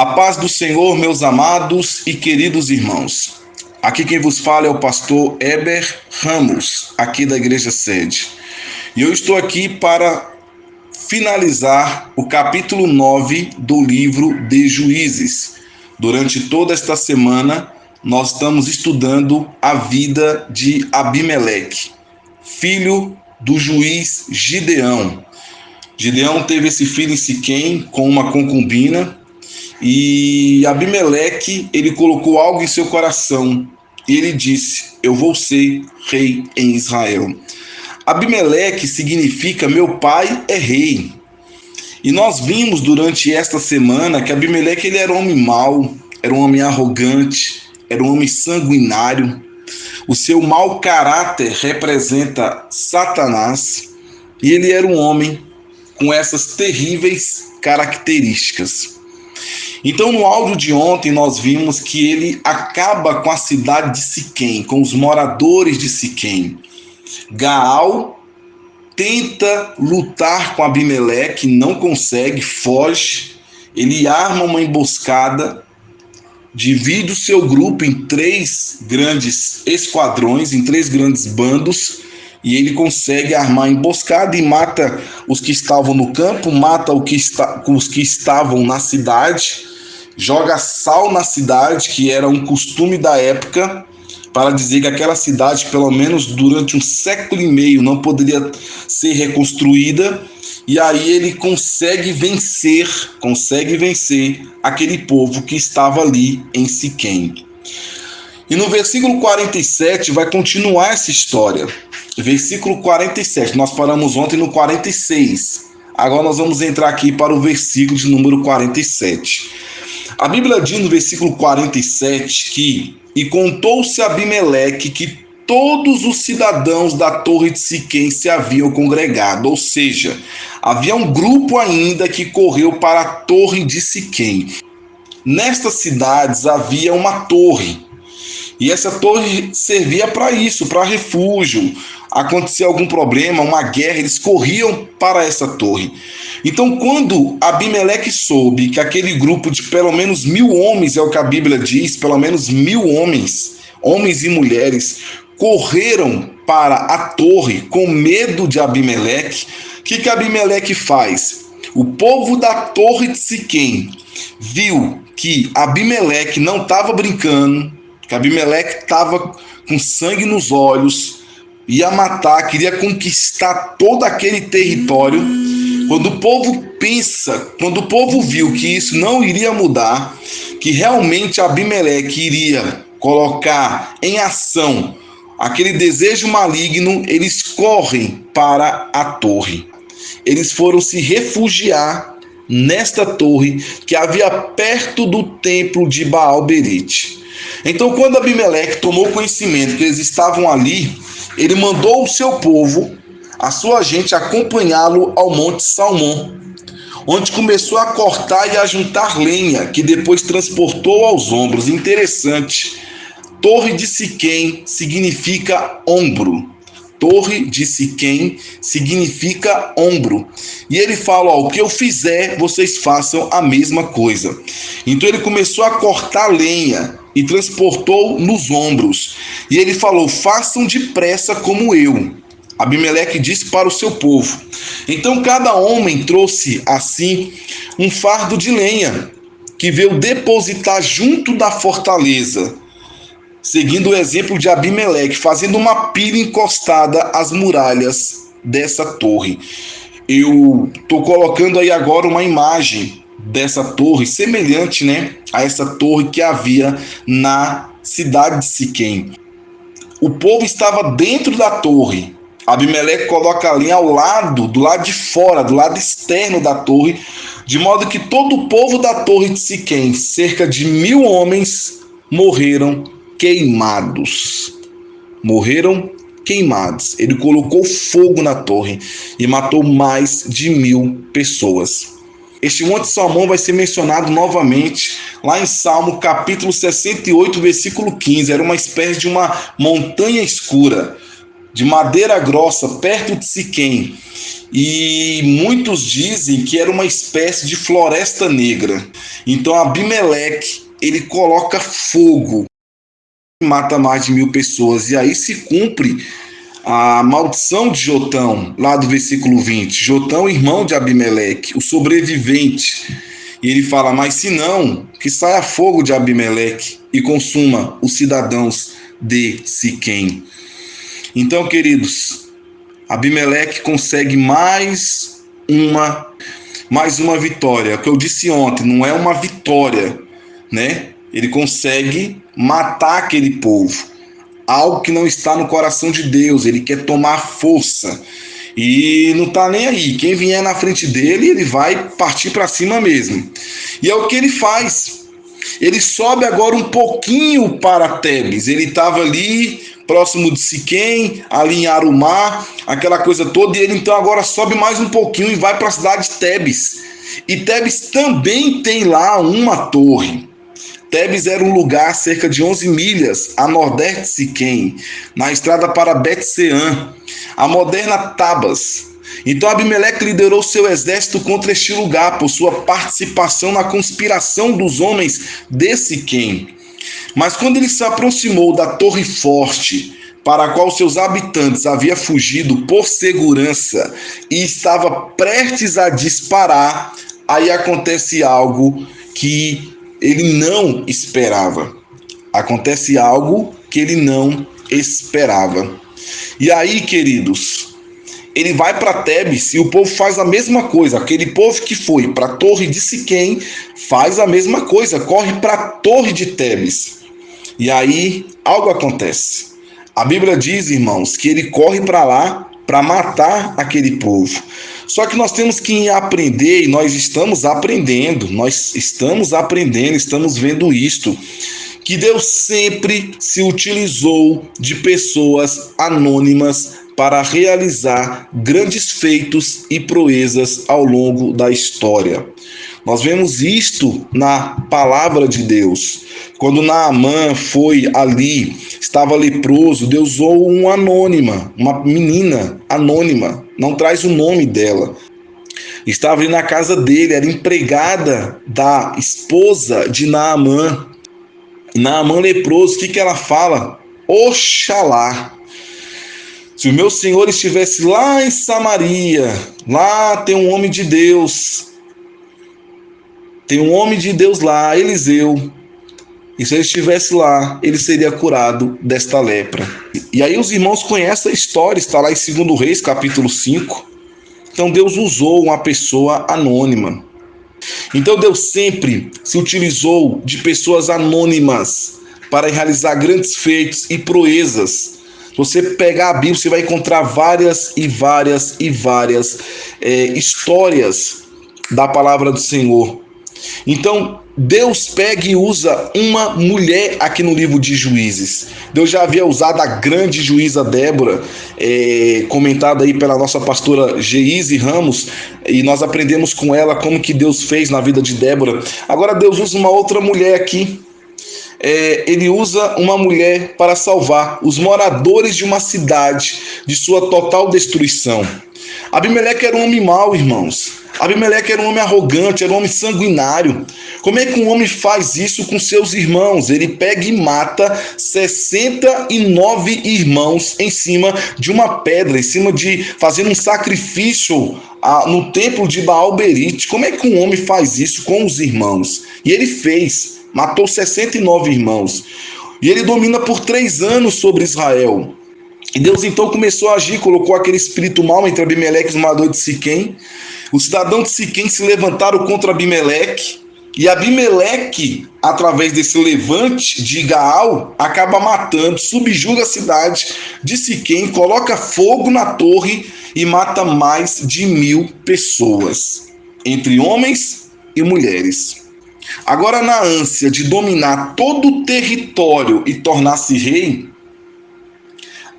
A paz do Senhor, meus amados e queridos irmãos. Aqui quem vos fala é o pastor Heber Ramos, aqui da Igreja Sede. E eu estou aqui para finalizar o capítulo 9 do livro de Juízes. Durante toda esta semana, nós estamos estudando a vida de Abimeleque, filho do juiz Gideão. Gideão teve esse filho em Siquém com uma concubina. E Abimeleque, ele colocou algo em seu coração e ele disse: eu vou ser rei em Israel. Abimeleque significa meu pai é rei. E nós vimos durante esta semana que Abimeleque ele era um homem mau, era um homem arrogante, era um homem sanguinário. O seu mau caráter representa Satanás e ele era um homem com essas terríveis características. Então, no áudio de ontem, nós vimos que ele acaba com a cidade de Siquém, com os moradores de Siquém. Gaal tenta lutar com Abimeleque, não consegue, foge. Ele arma uma emboscada, divide o seu grupo em 3 grandes esquadrões, em 3 grandes bandos, e ele consegue armar a emboscada e mata os que estavam no campo, mata os que estavam na cidade, joga sal na cidade, que era um costume da época, para dizer que aquela cidade, pelo menos durante um século e meio, não poderia ser reconstruída, e aí ele consegue vencer aquele povo que estava ali em Siquém. E no versículo 47 vai continuar essa história. Versículo 47, nós paramos ontem no 46. Agora nós vamos entrar aqui para o versículo de número 47. A Bíblia diz no versículo 47 que: e contou-se a Abimeleque que todos os cidadãos da torre de Siquém se haviam congregado, ou seja, havia um grupo ainda que correu para a torre de Siquém. Nestas cidades havia uma torre, e essa torre servia para isso, para refúgio. Acontecia algum problema, uma guerra, eles corriam para essa torre. Então, quando Abimeleque soube que aquele grupo de pelo menos 1000 homens, é o que a Bíblia diz, pelo menos 1000 homens e mulheres, correram para a torre com medo de Abimeleque, o que Abimeleque faz? O povo da torre de Siquém viu que Abimeleque não estava brincando, que Abimeleque estava com sangue nos olhos, ia matar, queria conquistar todo aquele território. Quando o povo viu que isso não iria mudar, que realmente Abimeleque iria colocar em ação aquele desejo maligno, eles correm para a torre. Eles foram se refugiar nesta torre que havia perto do templo de Baal-Berite. Então, quando Abimeleque tomou conhecimento que eles estavam ali, ele mandou o seu povo, a sua gente, acompanhá-lo ao Monte Salmão, onde começou a cortar e a juntar lenha, que depois transportou aos ombros. Interessante, Torre de Siquém significa ombro. Torre de Siquém significa ombro. E ele fala: o que eu fizer, vocês façam a mesma coisa. Então ele começou a cortar lenha e transportou nos ombros. E ele falou: façam depressa como eu. Abimeleque disse para o seu povo. Então cada homem trouxe assim um fardo de lenha, que veio depositar junto da fortaleza, seguindo o exemplo de Abimeleque, fazendo uma pilha encostada às muralhas dessa torre. Eu estou colocando aí agora uma imagem dessa torre, semelhante, a essa torre que havia na cidade de Siquém. O povo estava dentro da torre. Abimeleque coloca ali ao lado, do lado de fora, do lado externo da torre, de modo que todo o povo da torre de Siquém, cerca de 1000 homens, morreram queimados. Ele colocou fogo na torre e matou mais de 1000 pessoas. Este Monte Salmão vai ser mencionado novamente lá em Salmo capítulo 68, versículo 15. Era uma espécie de uma montanha escura, de madeira grossa, perto de Siquém. e muitos dizem que era uma espécie de floresta negra. Então Abimeleque, ele coloca fogo, mata mais de 1000 pessoas, e aí se cumpre a maldição de Jotão, lá do versículo 20. Jotão, irmão de Abimeleque, o sobrevivente. E ele fala, mas se não, que saia fogo de Abimeleque e consuma os cidadãos de Siquém. Então, queridos, Abimeleque consegue mais uma vitória. O que eu disse ontem, não é uma vitória, né? Ele consegue matar aquele povo. Algo que não está no coração de Deus. Ele quer tomar força. E não está nem aí. Quem vier na frente dele, ele vai partir para cima mesmo. E é o que ele faz. Ele sobe agora um pouquinho para Tebes. Ele estava ali próximo de Siquém, ali em Arumá, aquela coisa toda, e ele então agora sobe mais um pouquinho e vai para a cidade de Tebes. E Tebes também tem lá uma torre. Tebes era um lugar cerca de 11 milhas a nordeste de Siquém, na estrada para Bet-Sean, a moderna Tabas. Então Abimeleque liderou seu exército contra este lugar por sua participação na conspiração dos homens de Siquém. Mas quando ele se aproximou da torre forte, para a qual seus habitantes haviam fugido por segurança e estava prestes a disparar, aí acontece algo que ele não esperava. Acontece algo que ele não esperava. E aí, queridos, ele vai para Tebes e o povo faz a mesma coisa. Aquele povo que foi para a torre de Siquém faz a mesma coisa, corre para a torre de Tebes. E aí algo acontece. A Bíblia diz, irmãos, que ele corre para lá para matar aquele povo. Só que nós temos que aprender, e nós estamos aprendendo, estamos vendo isto, que Deus sempre se utilizou de pessoas anônimas para realizar grandes feitos e proezas ao longo da história. Nós vemos isto na palavra de Deus. Quando Naamã foi ali, estava leproso, Deus usou uma anônima, uma menina anônima, não traz o nome dela. Estava ali na casa dele, era empregada da esposa de Naamã. Naamã leproso, o que ela fala? Oxalá. Se o meu Senhor estivesse lá em Samaria, lá tem um homem de Deus, lá, Eliseu, e se ele estivesse lá, ele seria curado desta lepra. E aí os irmãos conhecem a história, está lá em 2 Reis, capítulo 5. Então Deus usou uma pessoa anônima. Então Deus sempre se utilizou de pessoas anônimas para realizar grandes feitos e proezas. Se você pegar a Bíblia, você vai encontrar várias histórias da palavra do Senhor. Então, Deus pega e usa uma mulher aqui no livro de Juízes. Deus já havia usado a grande juíza Débora, comentada aí pela nossa pastora Geise Ramos, e nós aprendemos com ela como que Deus fez na vida de Débora. Agora Deus usa uma outra mulher aqui. Ele usa uma mulher para salvar os moradores de uma cidade de sua total destruição. Abimeleque era um homem mau, irmãos. Abimeleque era um homem arrogante, era um homem sanguinário. Como é que um homem faz isso com seus irmãos? Ele pega e mata 69 irmãos em cima de uma pedra, fazendo um sacrifício no templo de Baal-Berite. Como é que um homem faz isso com os irmãos? E ele fez, matou 69 irmãos. E ele domina por 3 anos sobre Israel. E Deus então começou a agir, colocou aquele espírito mau entre Abimeleque e os moradores de Siquém. Os cidadãos de Siquém se levantaram contra Abimeleque, e Abimeleque, através desse levante de Gaal, acaba matando, subjuga a cidade de Siquém, coloca fogo na torre e mata mais de 1000 pessoas, entre homens e mulheres. Agora, na ânsia de dominar todo o território e tornar-se rei,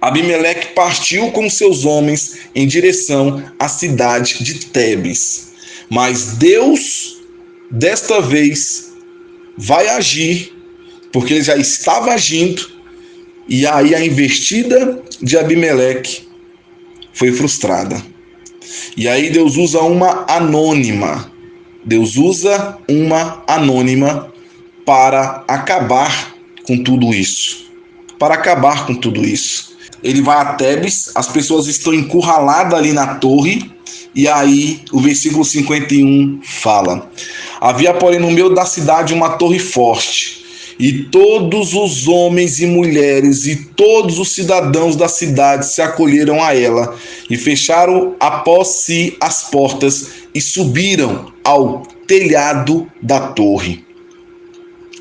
Abimeleque partiu com seus homens em direção à cidade de Tebes. Mas Deus, desta vez, vai agir, porque ele já estava agindo, e aí a investida de Abimeleque foi frustrada. E aí Deus usa uma anônima. Deus usa uma anônima para acabar com tudo isso. Para acabar com tudo isso. Ele vai a Tebes, as pessoas estão encurraladas ali na torre, e aí o versículo 51 fala: havia, porém, no meio da cidade uma torre forte, e todos os homens e mulheres e todos os cidadãos da cidade se acolheram a ela, e fecharam após si as portas, e subiram ao telhado da torre.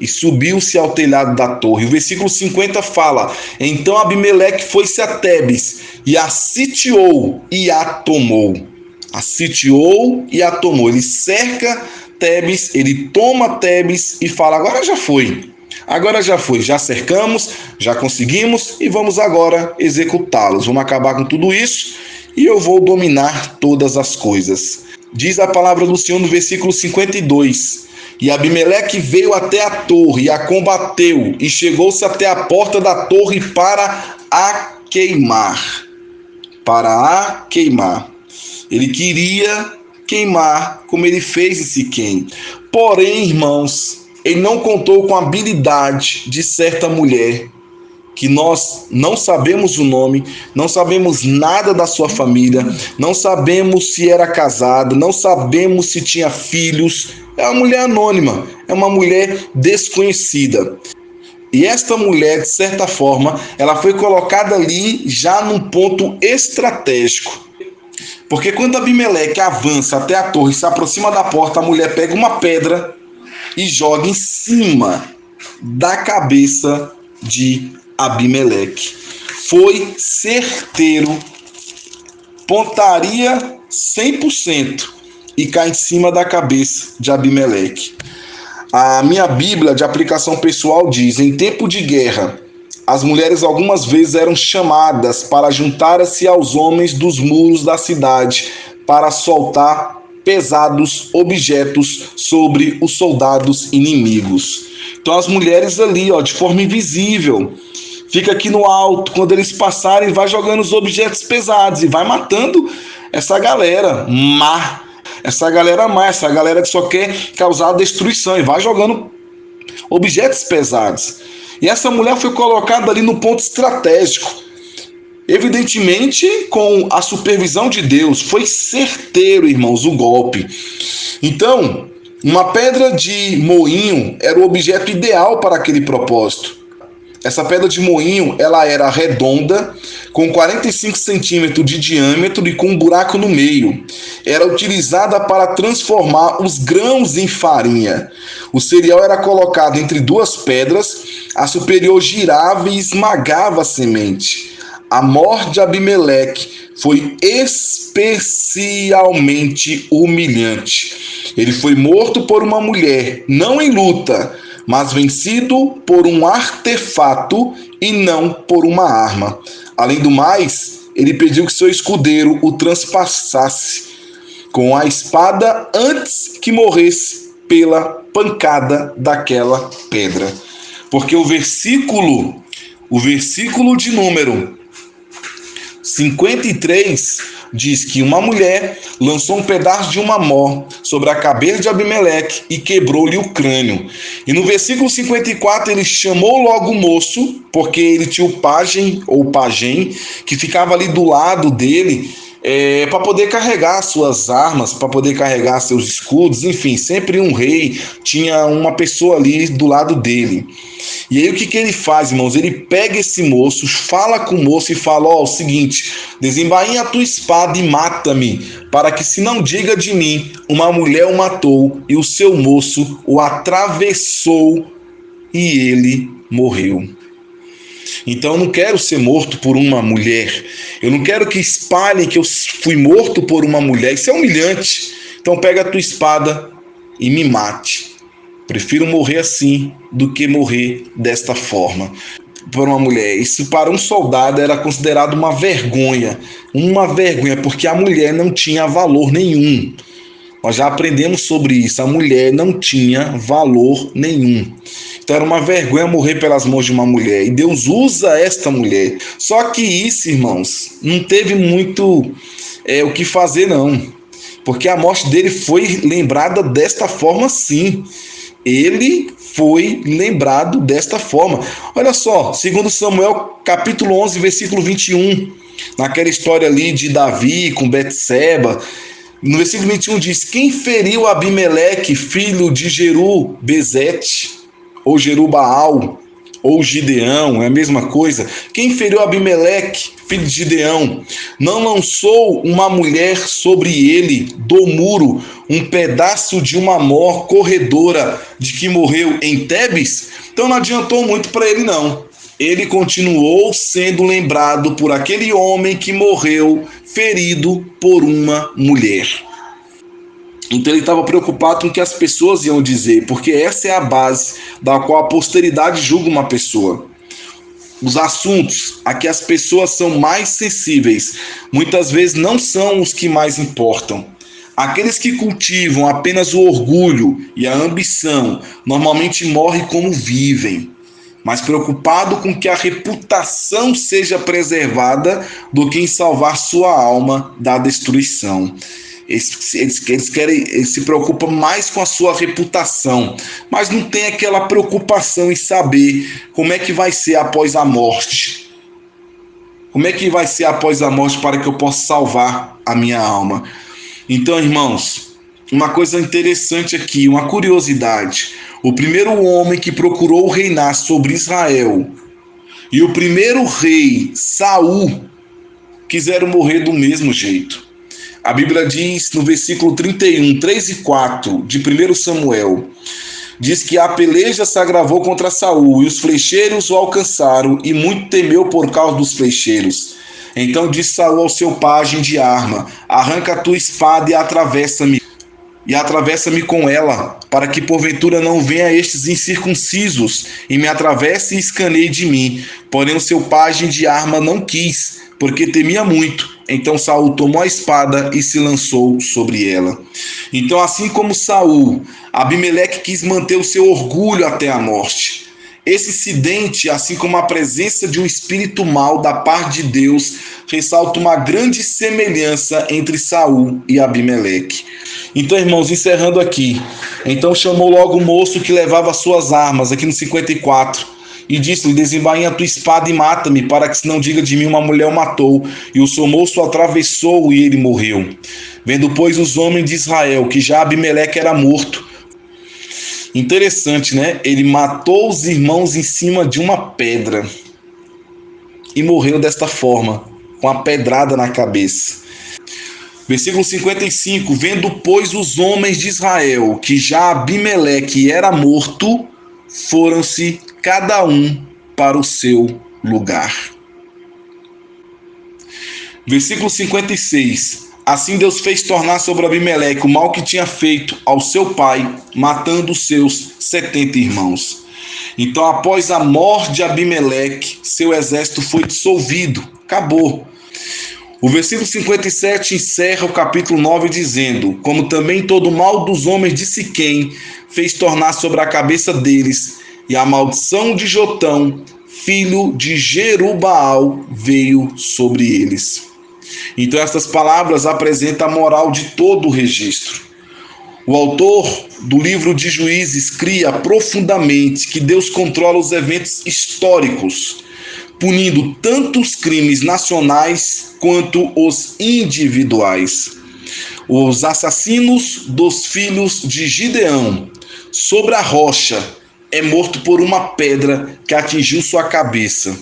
E subiu-se ao telhado da torre. O versículo 50 fala: então Abimeleque foi-se a Tebes, e a sitiou e a tomou. A sitiou e a tomou. Ele cerca Tebes, ele toma Tebes e fala: agora já foi. Agora já foi, já cercamos, já conseguimos e vamos agora executá-los. Vamos acabar com tudo isso e eu vou dominar todas as coisas. Diz a palavra do Senhor no versículo 52. E Abimeleque veio até a torre e a combateu, e chegou-se até a porta da torre para a queimar. Para a queimar. Ele queria queimar como ele fez em Siquém. Porém, irmãos, ele não contou com a habilidade de certa mulher, que nós não sabemos o nome, não sabemos nada da sua família, não sabemos se era casada, não sabemos se tinha filhos. É uma mulher anônima, é uma mulher desconhecida. E esta mulher, de certa forma, ela foi colocada ali já num ponto estratégico. Porque quando Abimeleque avança até a torre e se aproxima da porta, a mulher pega uma pedra e joga em cima da cabeça de Abimeleque. Foi certeiro, pontaria 100%, e cai em cima da cabeça de Abimeleque. A minha Bíblia de aplicação pessoal diz: em tempo de guerra, as mulheres algumas vezes eram chamadas para juntar-se aos homens dos muros da cidade para soltar pesados objetos sobre os soldados inimigos. Então as mulheres ali, de forma invisível, fica aqui no alto, quando eles passarem, vai jogando os objetos pesados e vai matando essa galera má. Essa galera que só quer causar destruição, e vai jogando objetos pesados. E essa mulher foi colocada ali no ponto estratégico, evidentemente com a supervisão de Deus. Foi certeiro, irmãos, o golpe. Então, uma pedra de moinho era o objeto ideal para aquele propósito. Essa pedra de moinho, ela era redonda, com 45 centímetros de diâmetro e com um buraco no meio. Era utilizada para transformar os grãos em farinha. O cereal era colocado entre duas pedras, a superior girava e esmagava a semente. A morte de Abimeleque foi especialmente humilhante. Ele foi morto por uma mulher, não em luta, mas vencido por um artefato e não por uma arma. Além do mais, ele pediu que seu escudeiro o transpassasse com a espada antes que morresse pela pancada daquela pedra. Porque o versículo de número 53 diz que uma mulher lançou um pedaço de uma mó sobre a cabeça de Abimeleque e quebrou-lhe o crânio. E no versículo 54 ele chamou logo o moço, porque ele tinha o pajem ou pajem que ficava ali do lado dele, para poder carregar suas armas, para poder carregar seus escudos, enfim, sempre um rei tinha uma pessoa ali do lado dele. E aí o que ele faz, irmãos? Ele pega esse moço, fala com o moço e fala: o seguinte, desembainha a tua espada e mata-me, para que se não diga de mim, uma mulher o matou e o seu moço o atravessou e ele morreu. Então eu não quero ser morto por uma mulher. Eu não quero que espalhem que eu fui morto por uma mulher. Isso é humilhante. Então pega a tua espada e me mate. Prefiro morrer assim do que morrer desta forma por uma mulher. Isso para um soldado era considerado uma vergonha, porque a mulher não tinha valor nenhum. Nós já aprendemos sobre isso. A mulher não tinha valor nenhum. Então era uma vergonha morrer pelas mãos de uma mulher. E Deus usa esta mulher. Só que isso, irmãos, não teve muito o que fazer, não. Porque a morte dele foi lembrada desta forma, sim. Ele foi lembrado desta forma. Olha só, segundo Samuel, capítulo 11, versículo 21, naquela história ali de Davi com Betseba, no versículo 21 diz: quem feriu Abimeleque, filho de Jeru-Bezete, ou Jerubaal, ou Gideão, é a mesma coisa. Quem feriu Abimeleque, filho de Gideão, não lançou uma mulher sobre ele do muro, um pedaço de uma mor corredora de que morreu em Tebes? Então não adiantou muito para ele, não. Ele continuou sendo lembrado por aquele homem que morreu ferido por uma mulher. Então ele estava preocupado com o que as pessoas iam dizer, porque essa é a base da qual a posteridade julga uma pessoa. Os assuntos a que as pessoas são mais sensíveis, muitas vezes não são os que mais importam. Aqueles que cultivam apenas o orgulho e a ambição, normalmente morrem como vivem, mais preocupado com que a reputação seja preservada do que em salvar sua alma da destruição. Eles se preocupam mais com a sua reputação, mas não tem aquela preocupação em saber como é que vai ser após a morte. Como é que vai ser após a morte para que eu possa salvar a minha alma? Então, irmãos, uma coisa interessante aqui, uma curiosidade. O primeiro homem que procurou reinar sobre Israel e o primeiro rei, Saul, quiseram morrer do mesmo jeito. A Bíblia diz no versículo 31, 3 e 4 de 1 Samuel, diz que a peleja se agravou contra Saul e os flecheiros o alcançaram e muito temeu por causa dos flecheiros. Então disse Saul ao seu pajem de arma: arranca a tua espada e atravessa-me com ela, para que porventura não venha estes incircuncisos e me atravesse e escaneie de mim. Porém o seu pajem de arma não quis, porque temia muito. Então Saul tomou a espada e se lançou sobre ela. Então, assim como Saul, Abimeleque quis manter o seu orgulho até a morte. Esse incidente, assim como a presença de um espírito mau da parte de Deus, ressalta uma grande semelhança entre Saul e Abimeleque. Então, irmãos, encerrando aqui. Então chamou logo o moço que levava suas armas, aqui no 54, e disse-lhe: desembainha a tua espada e mata-me, para que se não diga de mim uma mulher o matou. E o seu moço atravessou e ele morreu. Vendo, pois, os homens de Israel que já Abimeleque era morto. Interessante, né? Ele matou os irmãos em cima de uma pedra e morreu desta forma, com a pedrada na cabeça. Versículo 55, vendo, pois, os homens de Israel que já Abimeleque era morto, foram-se cada um para o seu lugar. Versículo 56, assim Deus fez tornar sobre Abimeleque o mal que tinha feito ao seu pai, matando os seus 70 irmãos. Então, após a morte de Abimeleque, seu exército foi dissolvido, acabou. O versículo 57 encerra o capítulo 9 dizendo: como também todo o mal dos homens de Siquém fez tornar sobre a cabeça deles, e a maldição de Jotão, filho de Jerubaal, veio sobre eles. Então estas palavras apresentam a moral de todo o registro. O autor do livro de Juízes cria profundamente que Deus controla os eventos históricos, punindo tanto os crimes nacionais quanto os individuais. Os assassinos dos filhos de Gideão, sobre a rocha, é morto por uma pedra que atingiu sua cabeça.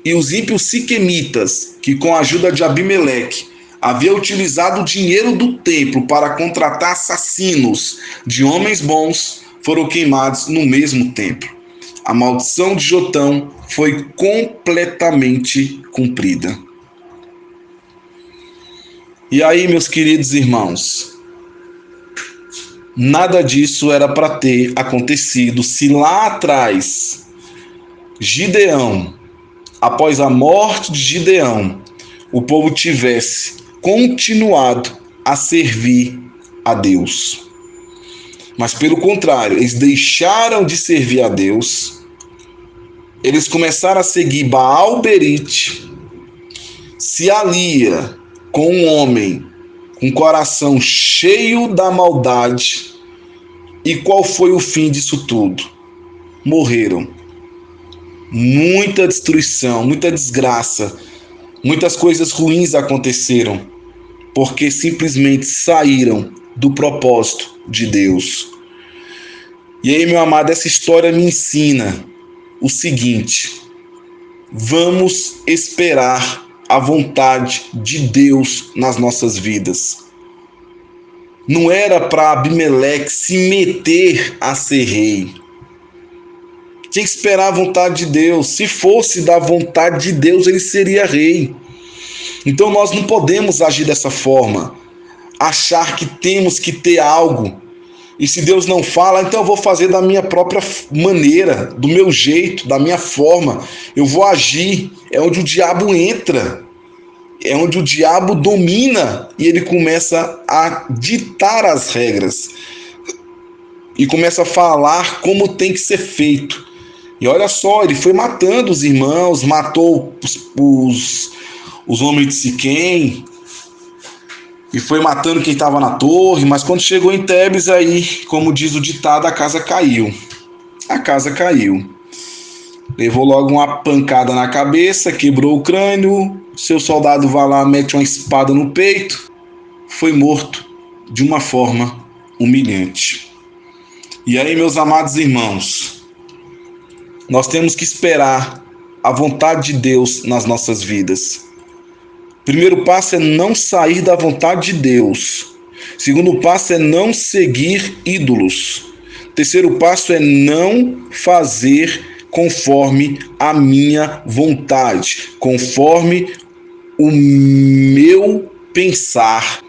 E os ímpios siquemitas, que com a ajuda de Abimeleque, havia utilizado o dinheiro do templo para contratar assassinos de homens bons, foram queimados no mesmo templo. A maldição de Jotão foi completamente cumprida. E aí, meus queridos irmãos, nada disso era para ter acontecido se lá atrás, Gideão, após a morte de Gideão, o povo tivesse continuado a servir a Deus. Mas pelo contrário, eles deixaram de servir a Deus, eles começaram a seguir Baal Berite, se alia com um homem com coração cheio da maldade. E qual foi o fim disso tudo? Morreram. Muita destruição, muita desgraça, muitas coisas ruins aconteceram, porque simplesmente saíram do propósito de Deus. E aí, meu amado, essa história me ensina o seguinte: vamos esperar a vontade de Deus nas nossas vidas. Não era para Abimeleque se meter a ser rei. Tinha que esperar a vontade de Deus. Se fosse da vontade de Deus, ele seria rei. Então nós não podemos agir dessa forma. Achar que temos que ter algo. E se Deus não fala, então eu vou fazer da minha própria maneira, do meu jeito, da minha forma. Eu vou agir. É onde o diabo entra. É onde o diabo domina e ele começa a ditar as regras. E começa a falar como tem que ser feito. E olha só, ele foi matando os irmãos, matou os homens de Siquém, e foi matando quem estava na torre, mas quando chegou em Tebes, aí, como diz o ditado, a casa caiu. A casa caiu. Levou logo uma pancada na cabeça, quebrou o crânio, seu soldado vai lá, mete uma espada no peito, foi morto de uma forma humilhante. E aí, meus amados irmãos, nós temos que esperar a vontade de Deus nas nossas vidas. Primeiro passo é não sair da vontade de Deus. Segundo passo é não seguir ídolos. Terceiro passo é não fazer conforme a minha vontade, conforme o meu pensar.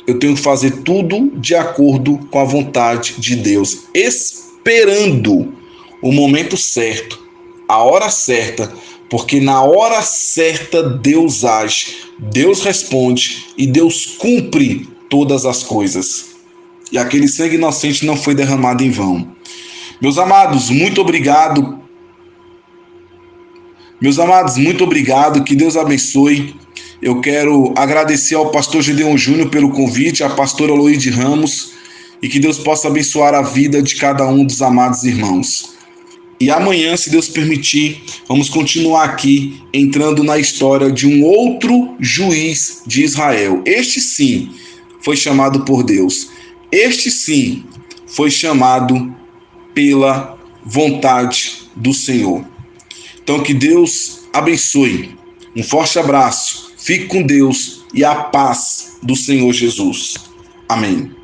Eu tenho que fazer tudo de acordo com a vontade de Deus, esperando o momento certo, a hora certa, porque na hora certa Deus age, Deus responde e Deus cumpre todas as coisas. E aquele sangue inocente não foi derramado em vão. Meus amados, muito obrigado. Que Deus abençoe. Eu quero agradecer ao pastor Gedeon Júnior pelo convite, à pastora Loide Ramos, e que Deus possa abençoar a vida de cada um dos amados irmãos. E amanhã, se Deus permitir, vamos continuar aqui entrando na história de um outro juiz de Israel. Este sim foi chamado por Deus. Este sim foi chamado pela vontade do Senhor. Então que Deus abençoe. Um forte abraço. Fique com Deus e a paz do Senhor Jesus. Amém.